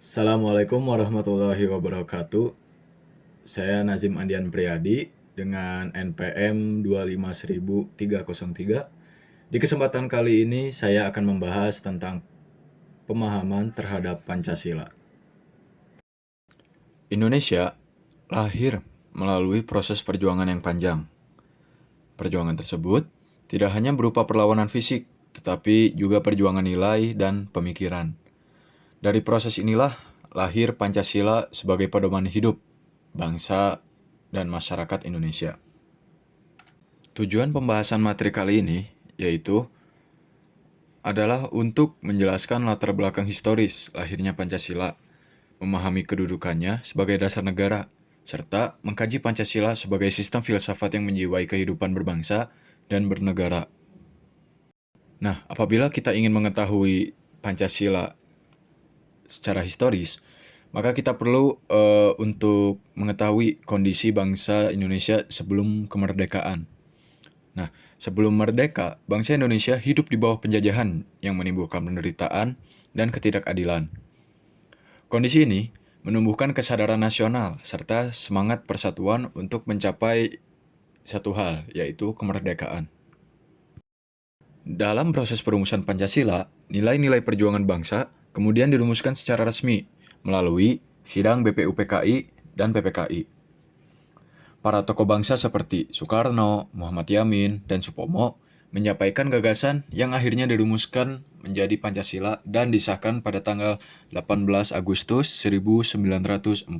Assalamualaikum warahmatullahi wabarakatuh. Saya Nazim Andian Priadi dengan NPM 2510303. Di kesempatan kali ini saya akan membahas tentang pemahaman terhadap Pancasila. Indonesia lahir melalui proses perjuangan yang panjang. Perjuangan tersebut tidak hanya berupa perlawanan fisik, tetapi juga perjuangan nilai dan pemikiran. Dari proses inilah lahir Pancasila sebagai pedoman hidup bangsa dan masyarakat Indonesia. Tujuan pembahasan materi kali ini yaitu adalah untuk menjelaskan latar belakang historis lahirnya Pancasila, memahami kedudukannya sebagai dasar negara, serta mengkaji Pancasila sebagai sistem filsafat yang menjiwai kehidupan berbangsa dan bernegara. Nah, apabila kita ingin mengetahui Pancasila secara historis, maka kita perlu untuk mengetahui kondisi bangsa Indonesia sebelum kemerdekaan. Nah, sebelum merdeka, bangsa Indonesia hidup di bawah penjajahan yang menimbulkan penderitaan dan ketidakadilan. Kondisi ini menumbuhkan kesadaran nasional serta semangat persatuan untuk mencapai satu hal, yaitu kemerdekaan. Dalam proses perumusan Pancasila, nilai-nilai perjuangan bangsa kemudian dirumuskan secara resmi melalui sidang BPUPKI dan PPKI. Para tokoh bangsa seperti Soekarno, Muhammad Yamin, dan Supomo menyampaikan gagasan yang akhirnya dirumuskan menjadi Pancasila dan disahkan pada tanggal 18 Agustus 1945.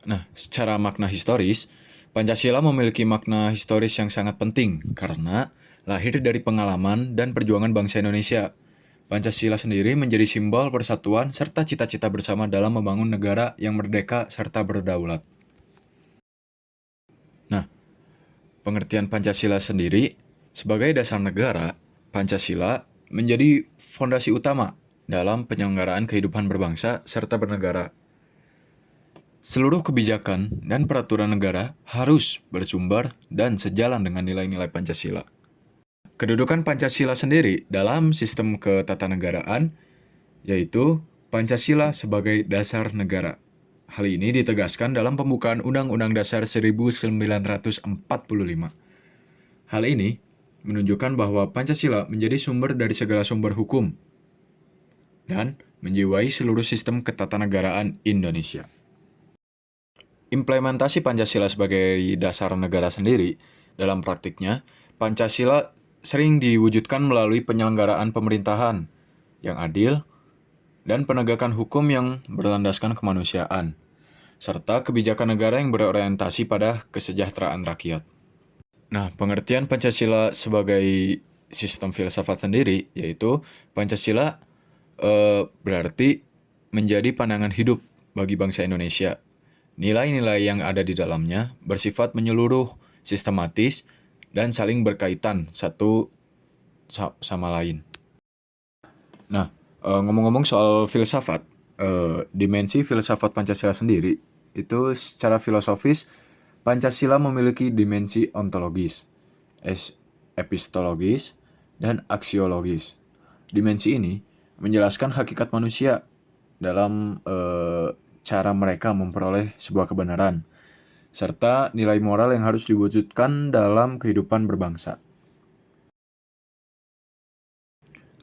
Nah, secara makna historis, Pancasila memiliki makna historis yang sangat penting karena lahir dari pengalaman dan perjuangan bangsa Indonesia. Pancasila sendiri menjadi simbol persatuan serta cita-cita bersama dalam membangun negara yang merdeka serta berdaulat. Nah, pengertian Pancasila sendiri sebagai dasar negara, Pancasila menjadi fondasi utama dalam penyelenggaraan kehidupan berbangsa serta bernegara. Seluruh kebijakan dan peraturan negara harus bersumber dan sejalan dengan nilai-nilai Pancasila. Kedudukan Pancasila sendiri dalam sistem ketatanegaraan yaitu Pancasila sebagai dasar negara. Hal ini ditegaskan dalam pembukaan Undang-Undang Dasar 1945. Hal ini menunjukkan bahwa Pancasila menjadi sumber dari segala sumber hukum dan menjiwai seluruh sistem ketatanegaraan Indonesia. Implementasi Pancasila sebagai dasar negara sendiri, dalam praktiknya, Pancasila sering diwujudkan melalui penyelenggaraan pemerintahan yang adil dan penegakan hukum yang berlandaskan kemanusiaan, serta kebijakan negara yang berorientasi pada kesejahteraan rakyat. Nah, pengertian Pancasila sebagai sistem filsafat sendiri, yaitu Pancasila berarti menjadi pandangan hidup bagi bangsa Indonesia. Nilai-nilai yang ada di dalamnya bersifat menyeluruh, sistematis, dan saling berkaitan satu sama lain. Nah, ngomong-ngomong soal filsafat, dimensi filsafat Pancasila sendiri, itu secara filosofis, Pancasila memiliki dimensi ontologis, epistologis, dan aksiologis. Dimensi ini menjelaskan hakikat manusia dalam cara mereka memperoleh sebuah kebenaran, serta nilai moral yang harus diwujudkan dalam kehidupan berbangsa.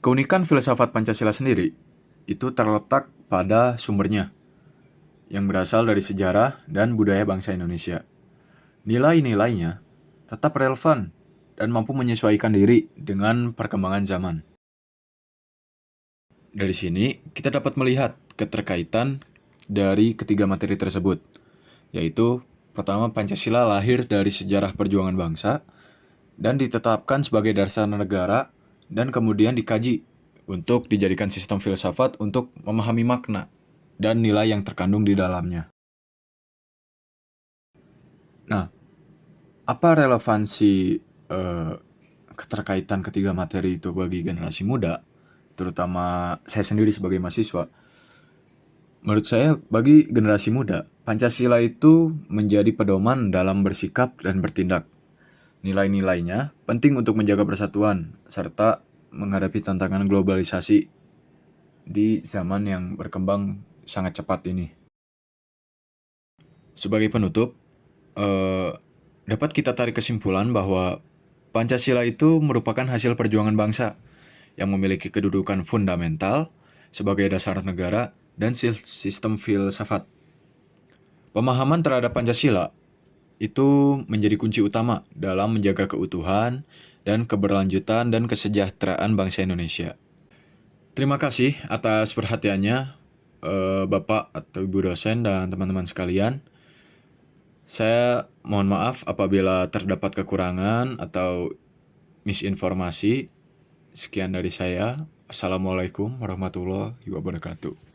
Keunikan filsafat Pancasila sendiri itu terletak pada sumbernya, yang berasal dari sejarah dan budaya bangsa Indonesia. Nilai-nilainya tetap relevan dan mampu menyesuaikan diri dengan perkembangan zaman. Dari sini, kita dapat melihat keterkaitan dari ketiga materi tersebut, yaitu pertama, Pancasila lahir dari sejarah perjuangan bangsa dan ditetapkan sebagai dasar negara dan kemudian dikaji untuk dijadikan sistem filsafat untuk memahami makna dan nilai yang terkandung di dalamnya. Nah, apa relevansi keterkaitan ketiga materi itu bagi generasi muda, terutama saya sendiri sebagai mahasiswa? Menurut saya, bagi generasi muda, Pancasila itu menjadi pedoman dalam bersikap dan bertindak. Nilai-nilainya penting untuk menjaga persatuan serta menghadapi tantangan globalisasi. di zaman yang berkembang sangat cepat ini. Sebagai penutup, dapat kita tarik kesimpulan bahwa Pancasila itu merupakan hasil perjuangan bangsa yang memiliki kedudukan fundamental sebagai dasar negara dan sistem filsafat. Pemahaman terhadap Pancasila itu menjadi kunci utama dalam menjaga keutuhan dan keberlanjutan dan kesejahteraan bangsa Indonesia. Terima kasih atas perhatiannya, Bapak atau Ibu dosen dan teman-teman sekalian. Saya mohon maaf apabila terdapat kekurangan atau misinformasi. Sekian dari saya. Assalamualaikum warahmatullahi wabarakatuh.